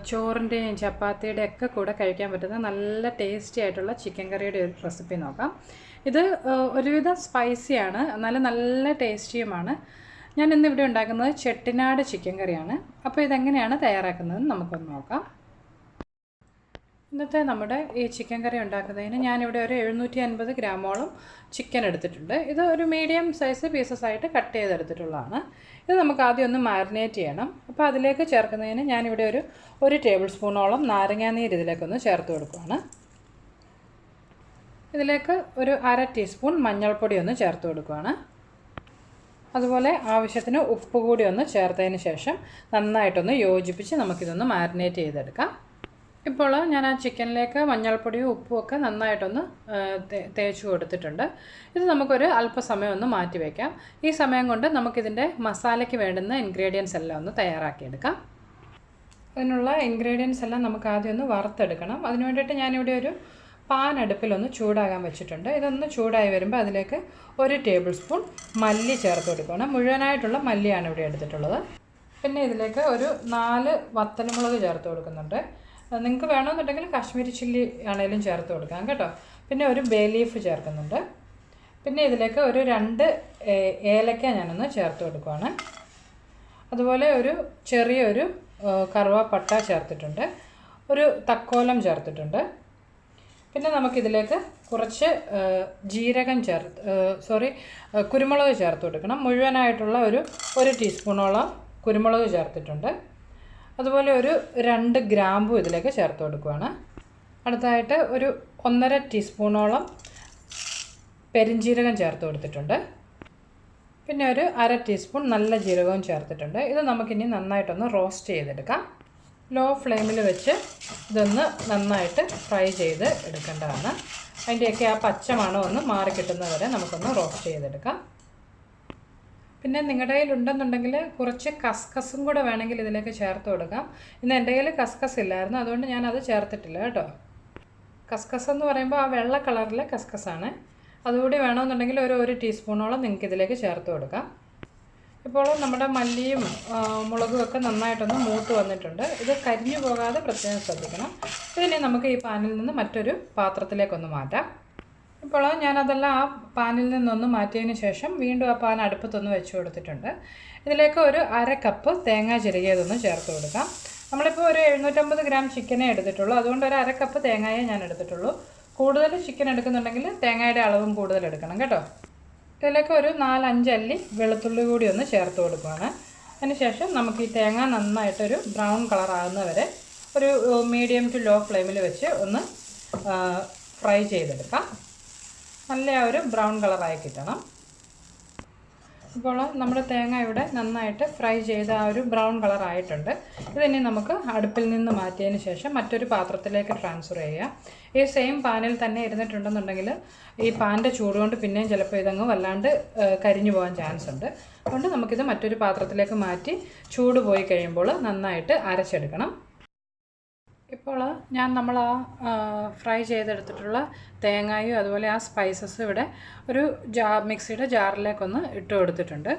ചോറിൻ്റെയും ചപ്പാത്തിയുടെയും ഒക്കെ കൂടെ കഴിക്കാൻ പറ്റുന്ന നല്ല ടേസ്റ്റി ആയിട്ടുള്ള ചിക്കൻ കറിയുടെ ഒരു റെസിപ്പി നോക്കാം. ഇത് ഒരുവിധം സ്പൈസിയാണ്, എന്നാലും നല്ല ടേസ്റ്റിയുമാണ്. ഞാൻ ഇന്നിവിടെ ഉണ്ടാക്കുന്നത് ചെട്ടിനാട് ചിക്കൻ കറിയാണ്. അപ്പോൾ ഇതെങ്ങനെയാണ് തയ്യാറാക്കുന്നതെന്ന് നമുക്കൊന്ന് നോക്കാം. ഇന്നത്തെ നമ്മുടെ ഈ ചിക്കൻ കറി ഉണ്ടാക്കുന്നതിന് ഞാനിവിടെ ഒരു 750 ഗ്രാമോളം ചിക്കൻ എടുത്തിട്ടുണ്ട്. ഇത് ഒരു മീഡിയം സൈസ് പീസസ് ആയിട്ട് കട്ട് ചെയ്തെടുത്തിട്ടുള്ളതാണ്. ഇത് നമുക്ക് ആദ്യം ഒന്ന് മാരിനേറ്റ് ചെയ്യണം. അപ്പോൾ അതിലേക്ക് ചേർക്കുന്നതിന് ഞാനിവിടെ ഒരു ടേബിൾ സ്പൂണോളം നാരങ്ങാനീര് ഇതിലേക്കൊന്ന് ചേർത്ത് കൊടുക്കുകയാണ്. ഇതിലേക്ക് ഒരു 1/2 ടീസ്പൂൺ മഞ്ഞൾപ്പൊടി ഒന്ന് ചേർത്ത് കൊടുക്കുകയാണ്. അതുപോലെ ആവശ്യത്തിന് ഉപ്പ് കൂടി ഒന്ന് ചേർത്തതിന് ശേഷം നന്നായിട്ടൊന്ന് യോജിപ്പിച്ച് നമുക്കിതൊന്ന് മാരിനേറ്റ് ചെയ്തെടുക്കാം. ഇപ്പോൾ ഞാൻ ആ ചിക്കനിലേക്ക് മഞ്ഞൾപ്പൊടിയും ഉപ്പും ഒക്കെ നന്നായിട്ടൊന്ന് തേച്ച് കൊടുത്തിട്ടുണ്ട്. ഇത് നമുക്കൊരു അല്പസമയം ഒന്ന് മാറ്റി വയ്ക്കാം. ഈ സമയം കൊണ്ട് നമുക്കിതിൻ്റെ മസാലയ്ക്ക് വേണ്ടുന്ന ഇൻഗ്രീഡിയൻസ് എല്ലാം ഒന്ന് തയ്യാറാക്കിയെടുക്കാം. അതിനുള്ള ഇൻഗ്രീഡിയൻസ് എല്ലാം നമുക്ക് ആദ്യം ഒന്ന് വറുത്തെടുക്കണം. അതിന് വേണ്ടിയിട്ട് ഞാനിവിടെ ഒരു പാൻ അടുപ്പിലൊന്ന് ചൂടാകാൻ വെച്ചിട്ടുണ്ട്. ഇതൊന്ന് ചൂടായി വരുമ്പോൾ അതിലേക്ക് 1 ടേബിൾ സ്പൂൺ മല്ലി ചേർത്ത് കൊടുക്കണം. മുഴുവനായിട്ടുള്ള മല്ലിയാണ് ഇവിടെ എടുത്തിട്ടുള്ളത്. പിന്നെ ഇതിലേക്ക് ഒരു 4 വത്തൽമുളക് ചേർത്ത് കൊടുക്കുന്നുണ്ട്. നിങ്ങൾക്ക് വേണമെന്നുണ്ടെങ്കിൽ കാശ്മീരി ചില്ലി ആണെങ്കിലും ചേർത്ത് കൊടുക്കാം കേട്ടോ. പിന്നെ ഒരു ബേ ലീഫ് ചേർക്കുന്നുണ്ട്. പിന്നെ ഇതിലേക്ക് ഒരു 2 ഏലക്ക ഞാനൊന്ന് ചേർത്ത് കൊടുക്കുകയാണ്. അതുപോലെ ഒരു ചെറിയൊരു കറുവാപ്പട്ട ചേർത്തിട്ടുണ്ട്. ഒരു തക്കോലം ചേർത്തിട്ടുണ്ട്. പിന്നെ നമുക്കിതിലേക്ക് കുറച്ച് കുരുമുളക് ചേർത്ത് കൊടുക്കണം. മുഴുവനായിട്ടുള്ള ഒരു ടീസ്പൂണോളം കുരുമുളക് ചേർത്തിട്ടുണ്ട്. അതുപോലെ ഒരു 2 ഗ്രാമ്പു ഇതിലേക്ക് ചേർത്ത് കൊടുക്കുകയാണ്. അടുത്തതായിട്ട് ഒരു 1.5 ടീസ്പൂണോളം പെരിഞ്ജീരകം ചേർത്ത് കൊടുത്തിട്ടുണ്ട്. പിന്നെ ഒരു 1/2 ടീസ്പൂൺ നല്ല ജീരകവും ചേർത്തിട്ടുണ്ട്. ഇത് നമുക്കിനി നന്നായിട്ടൊന്ന് റോസ്റ്റ് ചെയ്തെടുക്കാം. ലോ ഫ്ലെയിമിൽ വെച്ച് ഇതൊന്ന് നന്നായിട്ട് ഫ്രൈ ചെയ്ത് എടുക്കേണ്ടതാണ്. അതിൻ്റെയൊക്കെ ആ പച്ചമണം ഒന്ന് മാറി കിട്ടുന്നവരെ നമുക്കൊന്ന് റോസ്റ്റ് ചെയ്തെടുക്കാം. പിന്നെ നിങ്ങളുടെ കയ്യിൽ ഉണ്ടെന്നുണ്ടെങ്കിൽ കുറച്ച് കസ്കസും കൂടെ വേണമെങ്കിൽ ഇതിലേക്ക് ചേർത്ത് കൊടുക്കാം. ഇന്ന് എൻ്റെ കയ്യിൽ കസ്കസ് ഇല്ലായിരുന്നു, അതുകൊണ്ട് ഞാനത് ചേർത്തിട്ടില്ല കേട്ടോ. കസ്കസ് എന്ന് പറയുമ്പോൾ ആ വെള്ള കളറിലെ കസ്കസാണ്. അതുകൂടി വേണമെന്നുണ്ടെങ്കിൽ ഒരു ടീസ്പൂണോളം നിങ്ങൾക്ക് ഇതിലേക്ക് ചേർത്ത് കൊടുക്കാം. ഇപ്പോൾ നമ്മുടെ മല്ലിയും മുളകും ഒക്കെ നന്നായിട്ടൊന്ന് മൂത്ത് വന്നിട്ടുണ്ട്. ഇത് കരിഞ്ഞു പോകാതെ പ്രത്യേകം ശ്രദ്ധിക്കണം. ഇതിനെ നമുക്ക് ഈ പാനിൽ നിന്ന് മറ്റൊരു പാത്രത്തിലേക്കൊന്ന് മാറ്റാം. ഇപ്പോൾ ഞാനതെല്ലാം ആ പാനിൽ നിന്നൊന്ന് മാറ്റിയതിന് ശേഷം വീണ്ടും ആ പാൻ അടുപ്പത്തൊന്ന് വെച്ച് കൊടുത്തിട്ടുണ്ട്. ഇതിലേക്ക് ഒരു 1/2 കപ്പ് തേങ്ങ ചിരകിയതൊന്ന് ചേർത്ത് കൊടുക്കാം. നമ്മളിപ്പോൾ ഒരു 750 ഗ്രാം ചിക്കനേ എടുത്തിട്ടുള്ളൂ, അതുകൊണ്ട് ഒരു 1/2 കപ്പ് തേങ്ങയെ ഞാൻ എടുത്തിട്ടുള്ളൂ. കൂടുതൽ ചിക്കൻ എടുക്കുന്നുണ്ടെങ്കിൽ തേങ്ങയുടെ അളവും കൂടുതൽ എടുക്കണം കേട്ടോ. ഇതിലേക്ക് ഒരു 4-5 അല്ലി വെളുത്തുള്ളി കൂടി ഒന്ന് ചേർത്ത് കൊടുക്കുകയാണ്. അതിനുശേഷം നമുക്ക് ഈ തേങ്ങ നന്നായിട്ടൊരു ബ്രൗൺ കളർ ആകുന്നവരെ ഒരു മീഡിയം ടു ലോ ഫ്ലെയിമിൽ വെച്ച് ഒന്ന് ഫ്രൈ ചെയ്തെടുക്കാം. നല്ല ഒരു ബ്രൗൺ കളറായി കിട്ടണം. ഇപ്പോൾ നമ്മുടെ തേങ്ങ ഇവിടെ നന്നായിട്ട് ഫ്രൈ ചെയ്ത ആ ഒരു ബ്രൗൺ കളറായിട്ടുണ്ട്. ഇതിനി നമുക്ക് അടുപ്പിൽ നിന്ന് മാറ്റിയതിന് ശേഷം മറ്റൊരു പാത്രത്തിലേക്ക് ട്രാൻസ്ഫർ ചെയ്യാം. ഈ സെയിം പാനിൽ തന്നെ ഇരുന്നിട്ടുണ്ടെന്നുണ്ടെങ്കിൽ ഈ പാനിൻ്റെ ചൂട് കൊണ്ട് പിന്നെയും ചിലപ്പോൾ ഇതങ്ങ് വല്ലാണ്ട് കരിഞ്ഞു പോകാൻ ചാൻസ് ഉണ്ട്. അതുകൊണ്ട് നമുക്കിത് മറ്റൊരു പാത്രത്തിലേക്ക് മാറ്റി ചൂട് പോയി കഴിയുമ്പോൾ നന്നായിട്ട് അരച്ചെടുക്കണം. ഇപ്പോൾ നമ്മൾ ആ ഫ്രൈ ചെയ്തെടുത്തിട്ടുള്ള തേങ്ങയും അതുപോലെ ആ സ്പൈസസ് ഇവിടെ ഒരു മിക്സിയുടെ ജാറിലേക്കൊന്ന് ഇട്ട് കൊടുത്തിട്ടുണ്ട്.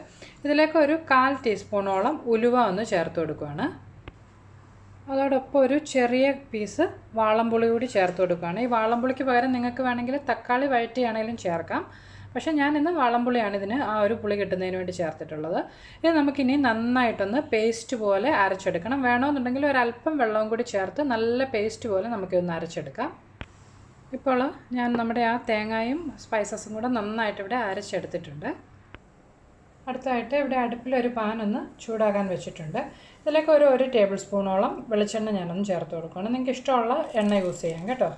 ഇതിലേക്ക് ഒരു 1/4 ടീസ്പൂണോളം ഉലുവ ഒന്ന് ചേർത്ത് കൊടുക്കുകയാണ്. അതോടൊപ്പം ഒരു ചെറിയ പീസ് വാളംപുളി കൂടി ചേർത്ത് കൊടുക്കുകയാണ്. ഈ വാളംപുളിക്ക് പകരം നിങ്ങൾക്ക് വേണമെങ്കിൽ തക്കാളി വഴറ്റിയാണെങ്കിലും ചേർക്കാം. പക്ഷേ ഞാനിന്ന് വാളംപുളിയാണ് ഇതിന് ആ ഒരു പുളി കിട്ടുന്നതിന് വേണ്ടി ചേർത്തിട്ടുള്ളത്. ഇത് നമുക്കിനി നന്നായിട്ടൊന്ന് പേസ്റ്റ് പോലെ അരച്ചെടുക്കണം. വേണമെന്നുണ്ടെങ്കിൽ ഒരല്പം വെള്ളവും കൂടി ചേർത്ത് നല്ല പേസ്റ്റ് പോലെ നമുക്കിതൊന്ന് അരച്ചെടുക്കാം. ഇപ്പോൾ ഞാൻ നമ്മുടെ ആ തേങ്ങയും സ്പൈസസും കൂടെ നന്നായിട്ട് ഇവിടെ അരച്ചെടുത്തിട്ടുണ്ട്. അടുത്തായിട്ട് ഇവിടെ അടുപ്പിലൊരു പാൻ ഒന്ന് ചൂടാകാൻ വെച്ചിട്ടുണ്ട്. ഇതിലേക്ക് ഒരു ടേബിൾ സ്പൂണോളം വെളിച്ചെണ്ണ ഞാനൊന്ന് ചേർത്ത് കൊടുക്കുകയാണ്. നിങ്ങൾക്ക് ഇഷ്ടമുള്ള എണ്ണ യൂസ് ചെയ്യാം കേട്ടോ.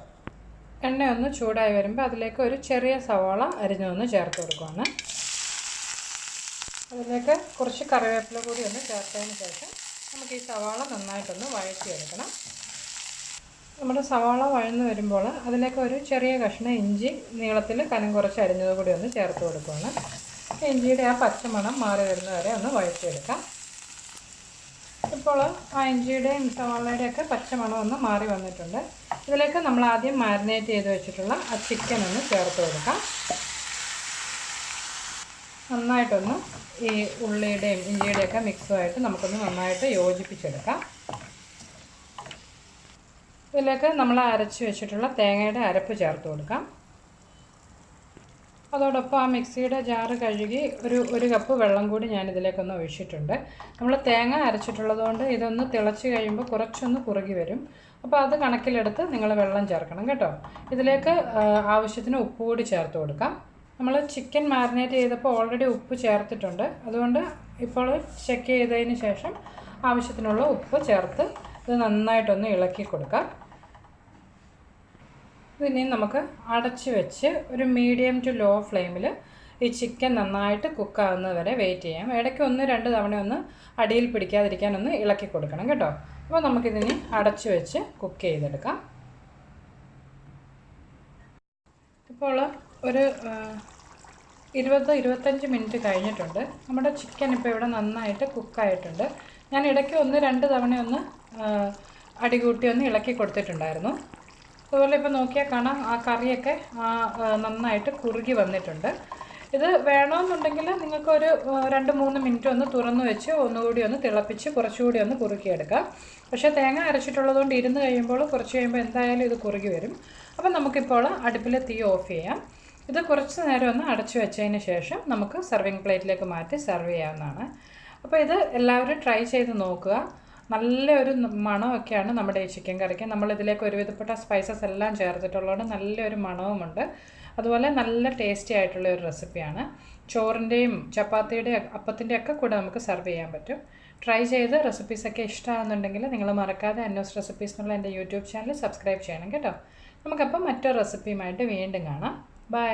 എണ്ണ ഒന്ന് ചൂടായി വരുമ്പോൾ അതിലേക്ക് ഒരു ചെറിയ സവാള അരിഞ്ഞൊന്ന് ചേർത്ത് കൊടുക്കുകയാണ്. അതിലേക്ക് കുറച്ച് കറിവേപ്പില കൂടി ഒന്ന് ചേർത്തതിന് ശേഷം നമുക്ക് ഈ സവാള നന്നായിട്ടൊന്ന് വഴറ്റിയെടുക്കണം. നമ്മുടെ സവാള വഴന്ന് വരുമ്പോൾ അതിലേക്ക് ഒരു ചെറിയ കഷ്ണം ഇഞ്ചി നീളത്തിൽ കനം കുറച്ച് അരിഞ്ഞത് കൂടി ഒന്ന് ചേർത്ത് കൊടുക്കുകയാണ്. ഇഞ്ചിയുടെ ആ പച്ചമണം മാറി വരുന്നവരെ ഒന്ന് വഴറ്റിയെടുക്കാം. ഇപ്പോൾ ആ ഇഞ്ചിയുടെയും സവാളയുടെയൊക്കെ പച്ചമണം ഒന്ന് മാറി വന്നിട്ടുണ്ട്. ഇതിലേക്ക് നമ്മൾ ആദ്യം മാരിനേറ്റ് ചെയ്ത് വെച്ചിട്ടുള്ള ആ ചിക്കൻ ഒന്ന് ചേർത്ത് കൊടുക്കാം. നന്നായിട്ടൊന്ന് ഈ ഉള്ളിയുടെയും ഇഞ്ചിയുടെയൊക്കെ മിക്സുമായിട്ട് നമുക്കൊന്ന് നന്നായിട്ട് യോജിപ്പിച്ചെടുക്കാം. ഇതിലേക്ക് നമ്മൾ അരച്ച് വെച്ചിട്ടുള്ള തേങ്ങയുടെ അരപ്പ് ചേർത്ത് കൊടുക്കാം. അതോടൊപ്പം ആ മിക്സിയുടെ ജാറ് കഴുകി ഒരു കപ്പ് വെള്ളം കൂടി ഞാനിതിലേക്കൊന്ന് ഒഴിച്ചിട്ടുണ്ട്. നമ്മൾ തേങ്ങ അരച്ചിട്ടുള്ളത് കൊണ്ട് ഇതൊന്ന് തിളച്ച് കഴിയുമ്പോൾ കുറച്ചൊന്ന് കുറുകി വരും. അപ്പോൾ അത് കണക്കിലെടുത്ത് നിങ്ങൾ വെള്ളം ചേർക്കണം കേട്ടോ. ഇതിലേക്ക് ആവശ്യത്തിന് ഉപ്പ് കൂടി ചേർത്ത് കൊടുക്കാം. നമ്മൾ ചിക്കൻ മാരിനേറ്റ് ചെയ്തപ്പോൾ ഓൾറെഡി ഉപ്പ് ചേർത്തിട്ടുണ്ട്. അതുകൊണ്ട് ഇപ്പോൾ ചെക്ക് ചെയ്തതിന് ശേഷം ആവശ്യത്തിനുള്ള ഉപ്പ് ചേർത്ത് ഇത് നന്നായിട്ടൊന്ന് ഇളക്കി കൊടുക്കാം. ഇതിനി നമുക്ക് അടച്ച് വെച്ച് ഒരു മീഡിയം ടു ലോ ഫ്ലെയിമിൽ ഈ ചിക്കൻ നന്നായിട്ട് കുക്കാവുന്നത് വരെ വെയിറ്റ് ചെയ്യാം. ഇടയ്ക്ക് 1-2 തവണ ഒന്ന് അടിയിൽ പിടിക്കാതിരിക്കാൻ ഒന്ന് ഇളക്കി കൊടുക്കണം കേട്ടോ. അപ്പോൾ നമുക്കിതിനി അടച്ച് വെച്ച് കുക്ക് ചെയ്തെടുക്കാം. ഇപ്പോൾ ഒരു 20-25 മിനിറ്റ് കഴിഞ്ഞിട്ടുണ്ട്. നമ്മുടെ ചിക്കൻ ഇപ്പോൾ ഇവിടെ നന്നായിട്ട് കുക്കായിട്ടുണ്ട്. ഞാൻ ഇടയ്ക്ക് 1-2 തവണ ഒന്ന് അടികൂട്ടി ഒന്ന് ഇളക്കി കൊടുത്തിട്ടുണ്ടായിരുന്നു. അതുപോലെ ഇപ്പോൾ നോക്കിയാൽ കാണാം ആ കറിയൊക്കെ നന്നായിട്ട് കുറുകി വന്നിട്ടുണ്ട്. ഇത് വേണമെന്നുണ്ടെങ്കിൽ നിങ്ങൾക്കൊരു 2-3 മിനിറ്റ് ഒന്ന് തുറന്ന് വെച്ച് ഒന്നുകൂടി ഒന്ന് തിളപ്പിച്ച് കുറച്ചുകൂടി ഒന്ന് കുറുക്കിയെടുക്കാം. പക്ഷേ തേങ്ങ അരച്ചിട്ടുള്ളതുകൊണ്ട് ഇരുന്ന് കഴിയുമ്പോൾ കുറച്ച് കഴിയുമ്പോൾ എന്തായാലും ഇത് കുറുകി വരും. അപ്പം നമുക്കിപ്പോൾ അടുപ്പിലെ തീ ഓഫ് ചെയ്യാം. ഇത് കുറച്ച് നേരം ഒന്ന് അടച്ചു വെച്ചതിന് ശേഷം നമുക്ക് സർവിങ് പ്ലേറ്റിലേക്ക് മാറ്റി സെർവ് ചെയ്യാവുന്നതാണ്. അപ്പോൾ ഇത് എല്ലാവരും ട്രൈ ചെയ്ത് നോക്കുക. നല്ലൊരു മണമൊക്കെയാണ് നമ്മുടെ ഈ ചിക്കൻ കറിക്ക്. നമ്മളിതിലേക്ക് ഒരുവിധപ്പെട്ട സ്പൈസസ് എല്ലാം ചേർത്തിട്ടുള്ളതുകൊണ്ട് നല്ലൊരു മണവുമുണ്ട്. അതുപോലെ നല്ല ടേസ്റ്റി ആയിട്ടുള്ള ഒരു റെസിപ്പിയാണ്. ചോറിൻ്റെയും ചപ്പാത്തിയുടെയും അപ്പത്തിൻ്റെയൊക്കെ കൂടെ നമുക്ക് സെർവ് ചെയ്യാൻ പറ്റും. ട്രൈ ചെയ്ത് റെസിപ്പീസൊക്കെ ഇഷ്ടമാകുന്നുണ്ടെങ്കിൽ നിങ്ങൾ മറക്കാതെ അന്നൂസ് റെസിപ്പീസ് എന്നുള്ള എൻ്റെ യൂട്യൂബ് ചാനൽ സബ്സ്ക്രൈബ് ചെയ്യണം കേട്ടോ. നമുക്കപ്പം മറ്റൊരു റെസിപ്പിയുമായിട്ട് വീണ്ടും കാണാം. ബൈ.